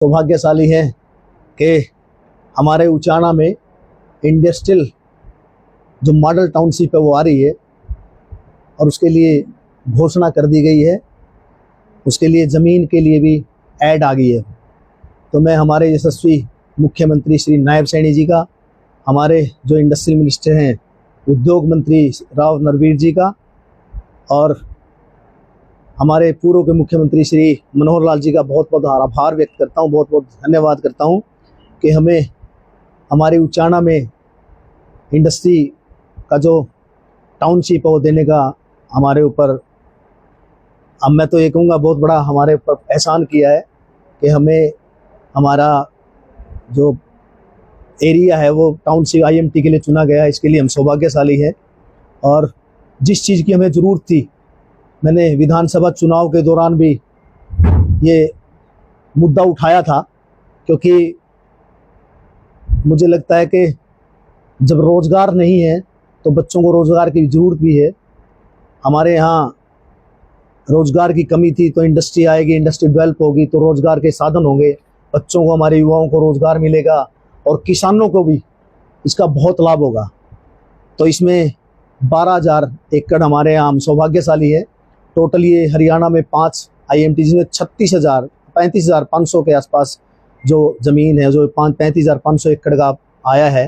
सौभाग्यशाली हैं कि हमारे उचाना में इंडस्ट्रियल जो मॉडल टाउनशिप है वो आ रही है और उसके लिए घोषणा कर दी गई है। उसके लिए ज़मीन के लिए भी ऐड आ गई है। तो मैं हमारे यशस्वी मुख्यमंत्री श्री नायब सैनी जी का, हमारे जो इंडस्ट्रियल मिनिस्टर हैं उद्योग मंत्री राव नरवीर जी का और हमारे पूर्व के मुख्यमंत्री श्री मनोहर लाल जी का बहुत बहुत आभार व्यक्त करता हूं, बहुत बहुत धन्यवाद करता हूं कि हमें हमारे उचाना में इंडस्ट्री का जो टाउनशिप है वो देने का हमारे ऊपर, अब मैं तो ये कहूँगा बहुत बड़ा हमारे ऊपर एहसान किया है कि हमें हमारा जो एरिया है वो टाउनशिप आईएमटी के लिए चुना गया है। इसके लिए हम सौभाग्यशाली हैं। और जिस चीज़ की हमें ज़रूरत थी, मैंने विधानसभा चुनाव के दौरान भी ये मुद्दा उठाया था, क्योंकि मुझे लगता है कि जब रोज़गार नहीं है तो बच्चों को रोज़गार की ज़रूरत भी है। हमारे यहाँ रोज़गार की कमी थी, तो इंडस्ट्री आएगी, इंडस्ट्री डेवलप होगी तो रोज़गार के साधन होंगे, बच्चों को, हमारे युवाओं को रोज़गार मिलेगा और किसानों को भी इसका बहुत लाभ होगा। तो इसमें 12,000 एकड़ हमारे यहाँ, हम सौभाग्यशाली है। टोटल ये हरियाणा में 5 आईएमटी, जिसमें 35,500 के आसपास जो ज़मीन है, जो 35,500 एकड़ का आया है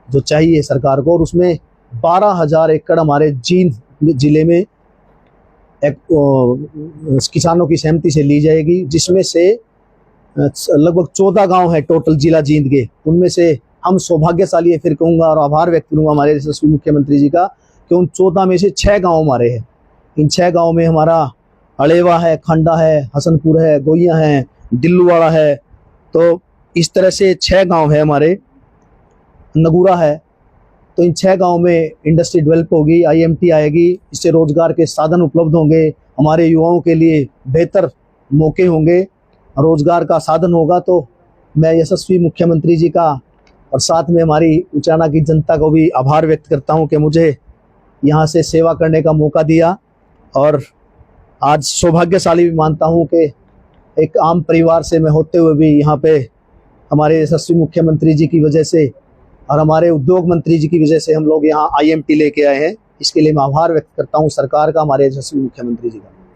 जो चाहिए सरकार को, और उसमें 12,000 एकड़ हमारे जींद ज़िले में एक किसानों की सहमति से ली जाएगी, जिसमें से लगभग 14 गांव है टोटल जिला जींद के। उनमें से हम सौभाग्यशाली है, फिर कहूँगा और आभार व्यक्त करूँगा हमारे यशस्वी मुख्यमंत्री जी का, कि उन 14 में से 6 गांव हमारे हैं। इन 6 गांव में हमारा अड़ेवा है, खंडा है, हसनपुर है, गोइयाँ हैं, दिल्लूवाड़ा है। तो इस तरह से 6 गांव है हमारे, नगूरा है। तो इन 6 गांव में इंडस्ट्री डेवलप होगी, आईएमटी आएगी, इससे रोज़गार के साधन उपलब्ध होंगे, हमारे युवाओं के लिए बेहतर मौके होंगे, रोज़गार का साधन होगा। तो मैं यशस्वी मुख्यमंत्री जी का और साथ में हमारी उचाना की जनता को भी आभार व्यक्त करता हूं कि मुझे यहाँ से सेवा करने का मौका दिया। और आज सौभाग्यशाली भी मानता हूं कि एक आम परिवार से मैं होते हुए भी यहाँ पे हमारे यशस्वी मुख्यमंत्री जी की वजह से और हमारे उद्योग मंत्री जी की वजह से हम लोग यहाँ आईएमटी लेके आए हैं। इसके लिए मैं आभार व्यक्त करता हूँ सरकार का, हमारे यशस्वी मुख्यमंत्री जी का।